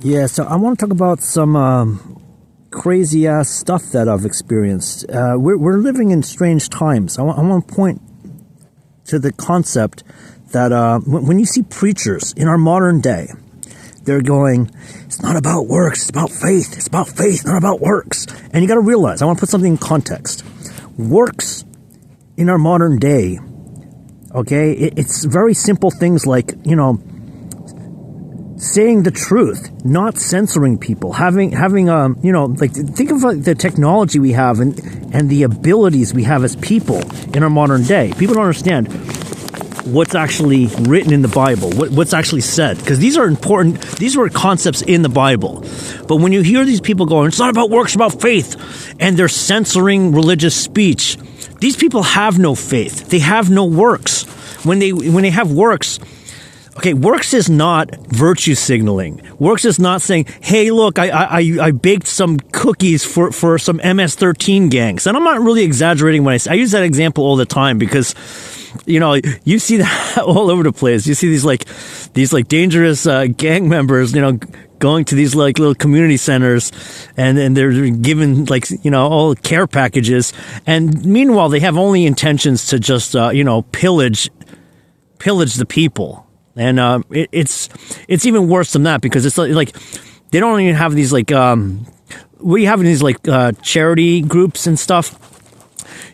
Yeah, so I want to talk about some crazy ass stuff that I've experienced. We're living in strange times. I want to point to the concept that when you see preachers in our modern day, they're going, it's not about works, it's about faith. It's about faith, not about works. And you got to realize, I want to put something in context. Works in our modern day, okay, it's very simple things like, saying the truth, not censoring people, having like think of like the technology we have and the abilities we have as people in our modern day. People don't understand what's actually written in the Bible, what's actually said, because these are important. These were concepts in the Bible. But when you hear these people going, it's not about works, it's about faith, and they're censoring religious speech, these people have no faith. They have no works. When they have works, okay, works is not virtue signaling. Works is not saying, hey, look, I baked some cookies for some MS-13 gangs. And I'm not really exaggerating when I use that example all the time because, you see that all over the place. You see these dangerous gang members, going to these like little community centers and they're given all care packages. And meanwhile, they have only intentions to just, pillage the people. And it's even worse than that because it's like they don't even have these we have these charity groups and stuff.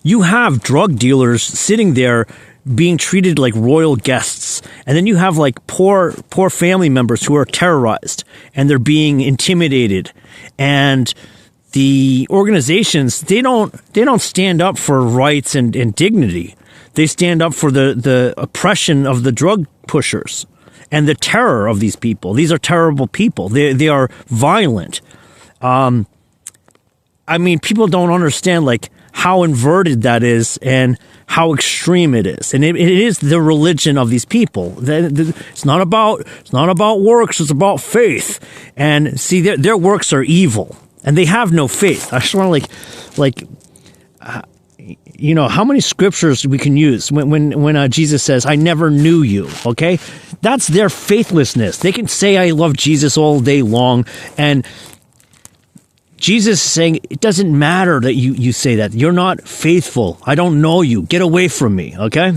You have drug dealers sitting there being treated like royal guests, and then you have like poor family members who are terrorized and they're being intimidated. And the organizations they don't stand up for rights and dignity. They stand up for the oppression of the drug pushers and the terror of these people. These are terrible people. They are violent. People don't understand how inverted that is and how extreme it is. And it is the religion of these people. It's not about works. It's about faith. And see, their works are evil, and they have no faith. I just want to how many scriptures we can use when Jesus says, I never knew you, okay? That's their faithlessness. They can say, I love Jesus all day long, and Jesus is saying, it doesn't matter that you say that. You're not faithful. I don't know you. Get away from me, okay?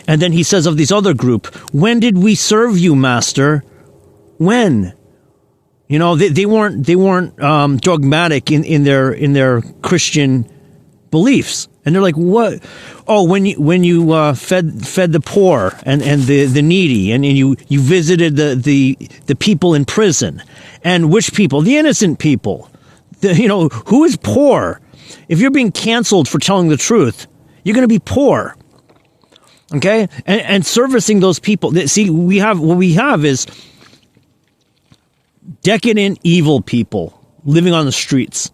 And then he says of this other group, when did we serve you, Master? When? They weren't dogmatic in their Christian beliefs. And they're like, what? Oh, when you fed the poor and the needy, and you visited the people in prison. And which people? The innocent people. Who is poor? If you're being canceled for telling the truth, you're going to be poor. Okay? And servicing those people. See, what we have is decadent, evil people living on the streets.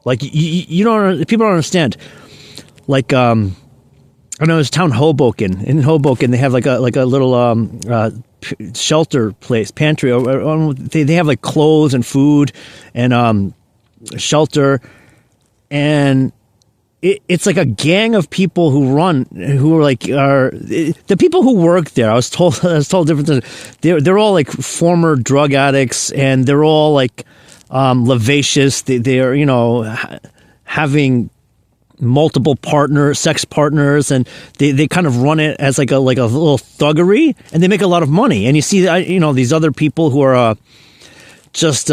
People don't understand. I know there's town Hoboken. In Hoboken, they have like a little shelter place, pantry. They have clothes and food and shelter, and it's like a gang of people who are the people who work there. I was told different things. They're all former drug addicts, and they're all lavacious. They are having multiple sex partners, and they kind of run it as like a little thuggery, and they make a lot of money. And you see these other people who are just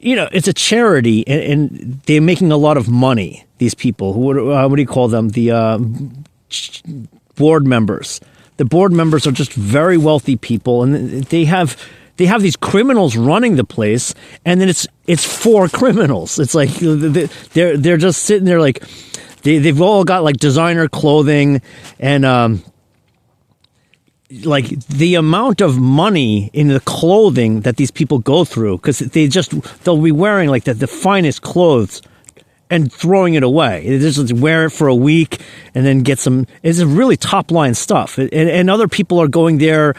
it's a charity, and they're making a lot of money. These people who what do you call them? The board members. The board members are just very wealthy people, and they have these criminals running the place, and then it's for criminals. It's like they're just sitting there they've all got designer clothing, and the amount of money in the clothing that these people go through, because they'll be wearing the finest clothes and throwing it away. They just wear it for a week and then get some. It's really top line stuff, and other people are going there.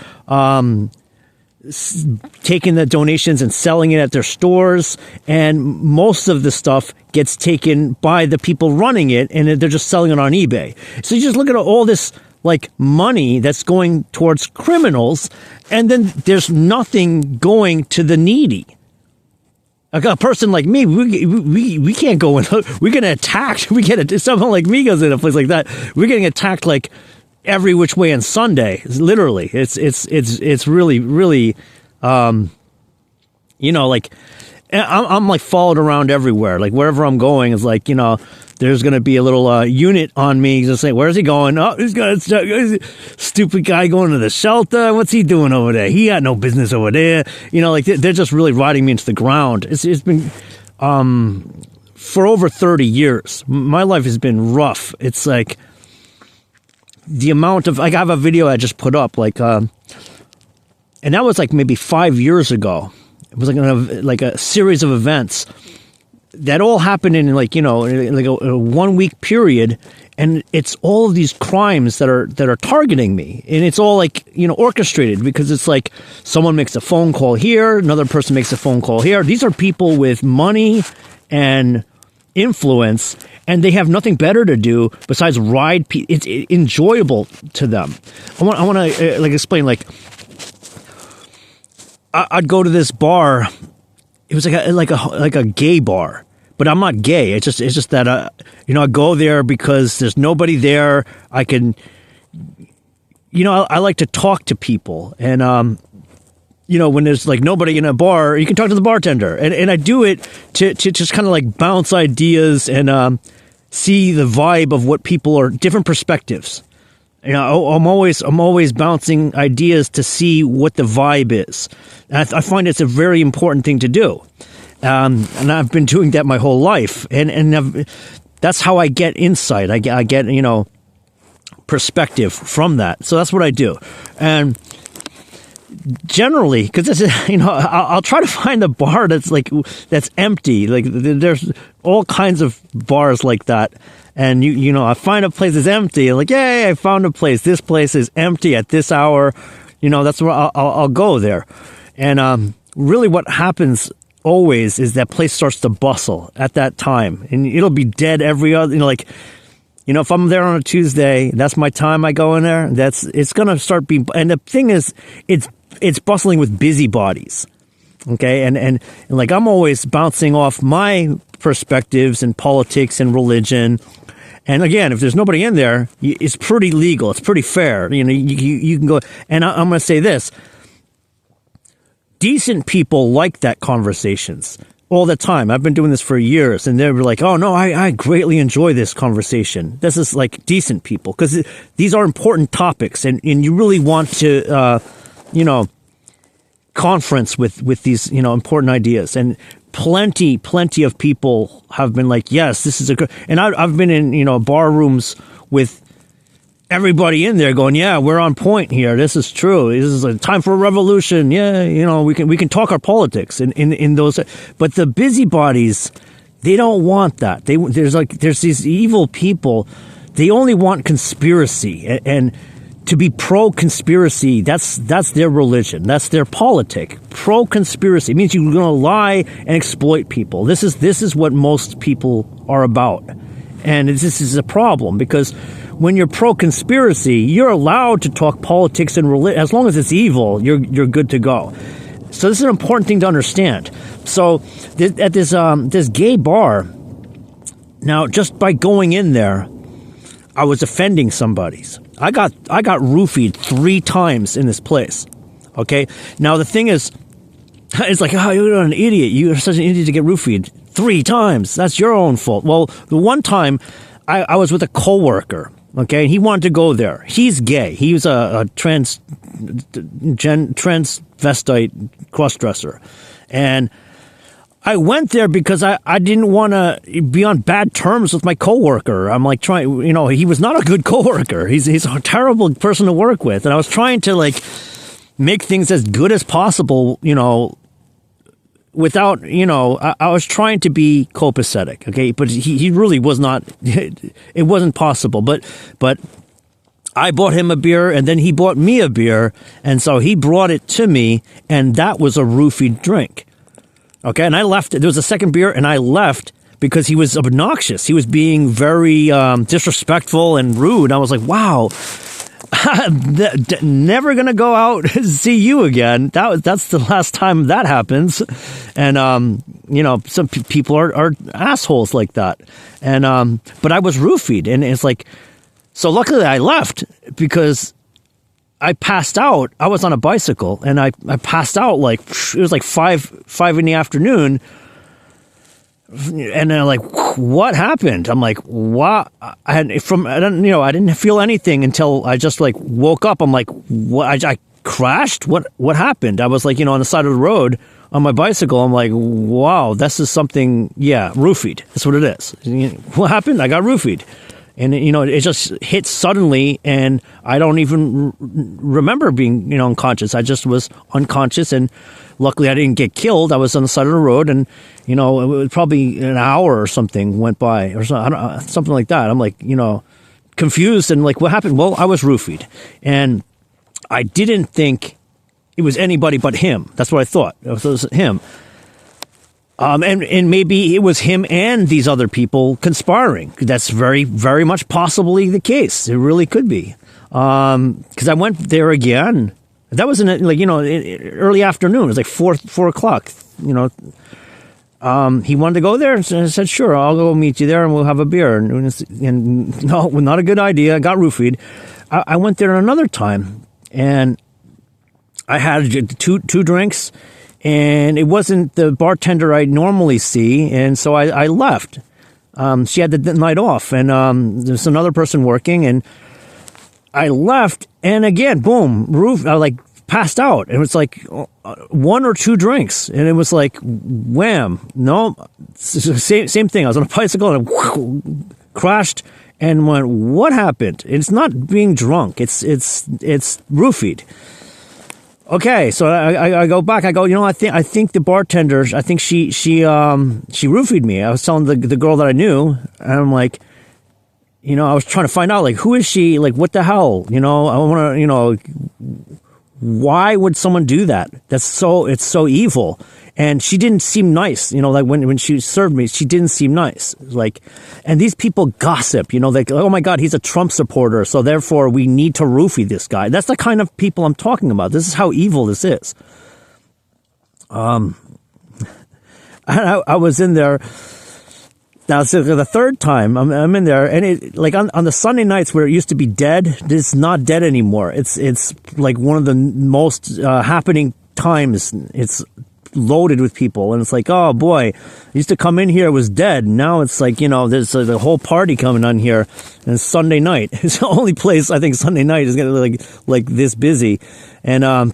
Taking the donations and selling it at their stores, and most of the stuff gets taken by the people running it, and they're just selling it on eBay. So you just look at all this like money that's going towards criminals, and then there's nothing going to the needy. Like a person like me, we can't go in. We're getting attacked. Someone like me goes in a place like that. We're getting attacked like every which way on Sunday. Literally, it's really, really, like I'm like followed around everywhere. Like wherever I'm going is like, there's going to be a little unit on me just saying, where's he going? Oh, he's got a stupid guy going to the shelter. What's he doing over there? He had no business over there. Like they're just really riding me into the ground. It's been for over 30 years. My life has been rough. It's like the amount of, like I have a video I just put up, like, and that was like maybe 5 years ago. It was like a series of events that all happened in like a 1 week period, and it's all of these crimes that are targeting me, and it's all like orchestrated, because it's like someone makes a phone call here, another person makes a phone call here. These are people with money and influence, and they have nothing better to do besides ride. It's enjoyable to them. I want to explain. Like I'd go to this bar. It was like a gay bar, but I'm not gay. It's just that I go there because there's nobody there. I can, I like to talk to people, and when there's like nobody in a bar, you can talk to the bartender, and I do it to just kind of like bounce ideas and see the vibe of what people are, different perspectives. I'm always bouncing ideas to see what the vibe is. And I find it's a very important thing to do. And I've been doing that my whole life. And that's how I get insight. I get, perspective from that. So that's what I do. And generally, because I'll try to find a bar that's empty. Like there's all kinds of bars like that. And I find a place that's empty. Like, yay, I found a place. This place is empty at this hour. That's where I'll go there. And really, what happens always is that place starts to bustle at that time, and it'll be dead every other. If I'm there on a Tuesday, that's my time. I go in there. It's gonna start being. And the thing is, it's bustling with busybodies. Okay, and like I'm always bouncing off my perspectives in politics and religion. And again, if there's nobody in there, it's pretty legal. It's pretty fair. You can go. And I'm going to say this. Decent people like that conversations all the time. I've been doing this for years, and they're like, oh, no, I greatly enjoy this conversation. This is like decent people, because these are important topics, and you really want to, conference with these, important ideas. And plenty of people have been like, yes, this is a good, and I've been in, bar rooms with everybody in there going, yeah, we're on point here. This is true. This is a time for a revolution. Yeah. We can talk our politics in those, but the busybodies, they don't want that. There's these evil people. They only want conspiracy, and to be pro-conspiracy, that's their religion. That's their politic. Pro-conspiracy means you're going to lie and exploit people. This is what most people are about. And this is a problem, because when you're pro-conspiracy, you're allowed to talk politics and religion. As long as it's evil, you're good to go. So this is an important thing to understand. So at this gay bar, now just by going in there, I was offending somebody. I got roofied 3 times in this place. Okay? Now the thing is, it's like, oh, you're an idiot. You're such an idiot to get roofied 3 times. That's your own fault. Well, the one time I was with a coworker, okay, and he wanted to go there. He's gay. He was a transvestite crossdresser. And I went there because I didn't want to be on bad terms with my coworker. I'm like trying, he was not a good coworker. He's a terrible person to work with. And I was trying to like make things as good as possible, without, I was trying to be copacetic. Okay. But he really was not, it wasn't possible. But I bought him a beer, and then he bought me a beer. And so he brought it to me, and that was a roofied drink. Okay, and I left. There was a second beer, and I left because he was obnoxious. He was being very disrespectful and rude. I was like, wow. never gonna go out and see you again. That's the last time that happens. And some people are assholes like that. And but I was roofied, and it's like, so luckily I left because I passed out. I was on a bicycle, and I passed out like it was like five in the afternoon. And they're like, what happened? I'm like, what? I didn't feel anything until I just like woke up. I'm like, what? I crashed? What happened? I was like, on the side of the road on my bicycle. I'm like, wow, this is something. Yeah, roofied. That's what it is. What happened? I got roofied. And, it just hit suddenly, and I don't even remember being, unconscious. I just was unconscious, and luckily I didn't get killed. I was on the side of the road, and, it was probably an hour or something went by, or something like that. I'm like, confused, and like, what happened? Well, I was roofied, and I didn't think it was anybody but him. That's what I thought. It was him. And maybe it was him and these other people conspiring. That's very, very much possibly the case. It really could be. Because I went there again. That was early afternoon. It was like 4 o'clock. He wanted to go there, and I said, sure, I'll go meet you there and we'll have a beer. And no, not a good idea. I got roofied. I went there another time, and I had two drinks. And it wasn't the bartender I normally see, and so I left. She had the night off, and there's another person working, and I left, and again, boom, I like passed out. It was like 1 or 2 drinks, and it was like wham. No, same thing. I was on a bicycle and I crashed and went, what happened? It's not being drunk. It's roofied. Okay, so I go back. I go, I think the bartender, I think she roofied me. I was telling the girl that I knew, and I'm like, I was trying to find out, like, who is she? Like, what the hell? I want to, why would someone do that? It's so evil. And she didn't seem nice, like when she served me, she didn't seem nice. Like, and these people gossip, like, oh my God, he's a Trump supporter, so therefore we need to roofie this guy. That's the kind of people I'm talking about. This is how evil this is. I was in there. Now, so the third time I'm in there, and it, like on the Sunday nights where it used to be dead, it's not dead anymore. It's like one of the most happening times. It's loaded with people, and it's like, oh boy, I used to come in here, it was dead. Now it's like, there's a whole party coming on here, and it's Sunday night. It's the only place I think Sunday night is gonna like this busy. And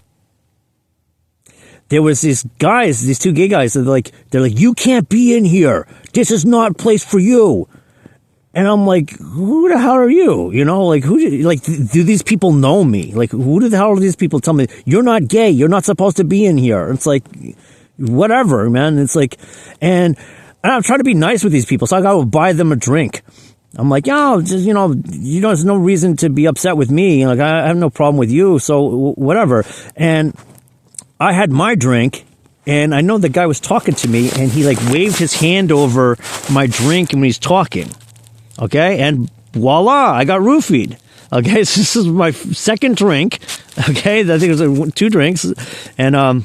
there was these 2 gay guys that they're like, you can't be in here. This is not a place for you. And I'm like, who the hell are you? Do these people know me? Like, who the hell are these people telling me, you're not gay, you're not supposed to be in here? It's like, whatever, man. It's like, and I'm trying to be nice with these people, so I gotta buy them a drink. I'm like, there's no reason to be upset with me. Like, I have no problem with you, so whatever. And I had my drink, and I know the guy was talking to me, and he like waved his hand over my drink when he's talking. Okay, and voila, I got roofied. Okay, so this is my second drink. Okay, I think it was 2 drinks, and I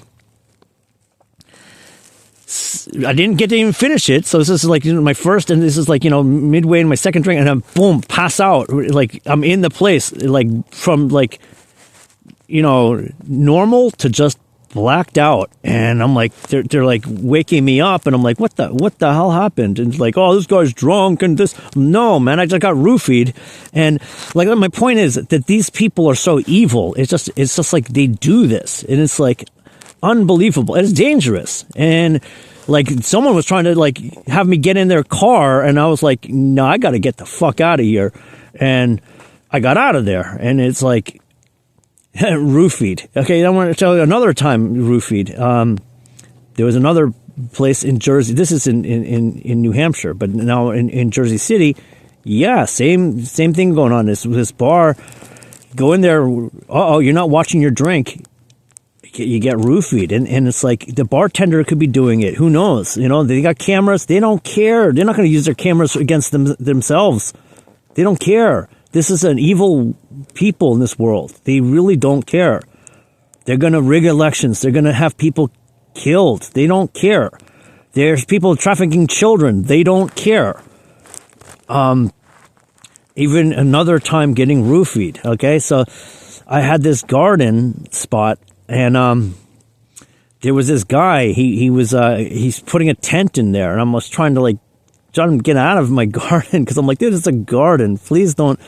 didn't get to even finish it. So this is like my first, and this is like midway in my second drink, and I'm boom, pass out. Like I'm in the place, like from like normal to just blacked out, and I'm like, they're like waking me up, and I'm like, what the hell happened? And like, oh, this guy's drunk, and this. No, man, I just got roofied. And like, my point is that these people are so evil. It's just like they do this, and it's like unbelievable. It's dangerous. And like, someone was trying to like have me get in their car, and I was like, no, I got to get the fuck out of here. And I got out of there, and it's like, roofied. Okay, I want to tell you another time roofied. There was another place in Jersey. This is in New Hampshire, but now in Jersey City. Yeah, same thing going on. This bar, go in there. You're not watching your drink. You get roofied, and it's like the bartender could be doing it. Who knows? They got cameras. They don't care. They're not going to use their cameras against themselves. They don't care. This is an evil people in this world. They really don't care. They're going to rig elections. They're going to have people killed. They don't care. There's people trafficking children. They don't care. Even another time getting roofied. Okay, so I had this garden spot, and there was this guy. He's putting a tent in there, and I was trying to trying to get out of my garden because I'm like, dude, it's a garden. Please don't,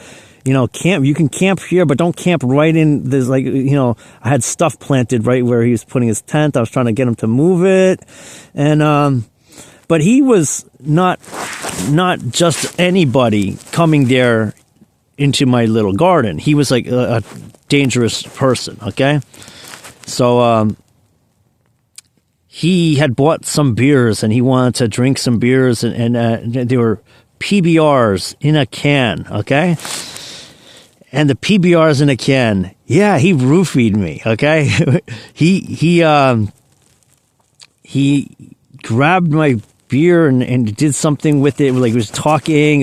camp. You can camp here, but don't camp right in. There's I had stuff planted right where he was putting his tent. I was trying to get him to move it, and but he was not just anybody coming there into my little garden. He was like a dangerous person. Okay, so he had bought some beers and he wanted to drink some beers, and they were PBRs in a can, okay? And the PBRs in a can, yeah, he roofied me, okay? he grabbed my beer and did something with it, he was talking,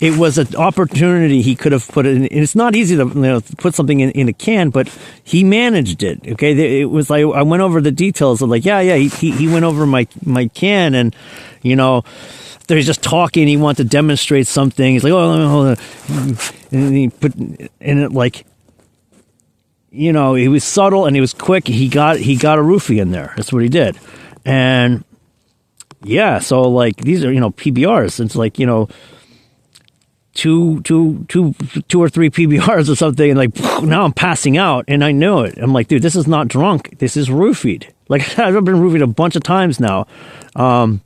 it was an opportunity he could have put it in. And it's not easy to put something in a can, but he managed it. Okay, it was like I went over the details of he went over my can, and he's just talking. He wanted to demonstrate something. He's like, oh, hold on, and he put in it he was subtle and he was quick. He got a roofie in there. That's what he did, and yeah, so these are PBRs. It's two or three PBRs or something, and now I'm passing out, and I know it. I'm like, dude, this is not drunk. This is roofied. I've been roofied a bunch of times now, and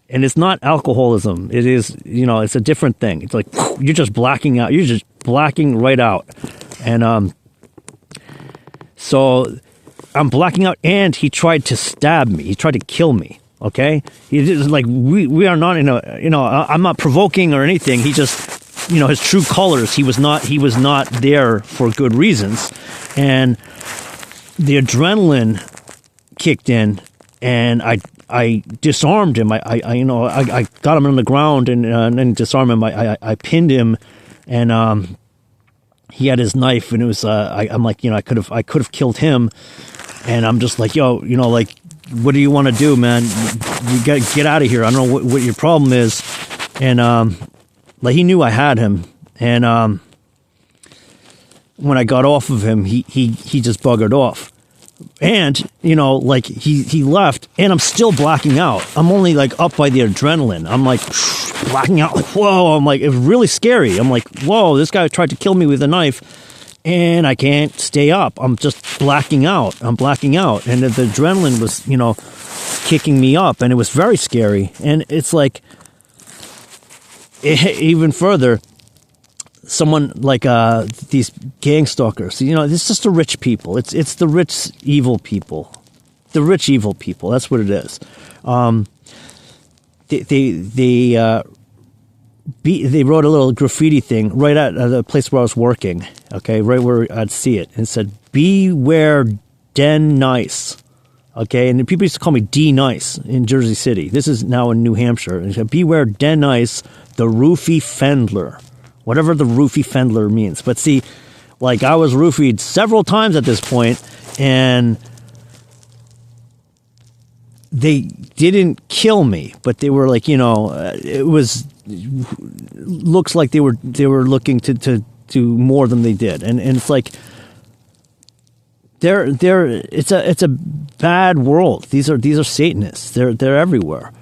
it's not alcoholism. It is, it's a different thing. It's you're just blacking out. You're just blacking right out, and so I'm blacking out, and he tried to stab me. He tried to kill me. Okay, he just we are not in a I'm not provoking or anything. He just his true colors. He was not there for good reasons, and the adrenaline kicked in, and I disarmed him. I got him on the ground and then disarmed him. I pinned him, and he had his knife, and it was I'm like I could have killed him, and I'm just like, yo, what do you want to do, man? You got to get out of here. I don't know what your problem is. And he knew I had him. And when I got off of him, he just buggered off. And he left, and I'm still blacking out. I'm only up by the adrenaline. I'm blacking out. Whoa! I'm it was really scary. I'm whoa! This guy tried to kill me with a knife. And I can't stay up. I'm just blacking out. I'm blacking out. And the adrenaline was, kicking me up. And it was very scary. And it's even further, someone these gang stalkers, it's just the rich people. It's the rich, evil people. The rich, evil people. That's what it is. They wrote a little graffiti thing right at the place where I was working, okay, right where I'd see it, and it said, "Beware Den Nice," okay, and people used to call me D Nice in Jersey City. This is now in New Hampshire. And it said, "Beware Den Nice, the roofie fendler," whatever the roofie fendler means. But see, I was roofied several times at this point, and they didn't kill me, but they were it was looks like they were looking to do more than they did, and it's it's a bad world. These are Satanists. They're everywhere,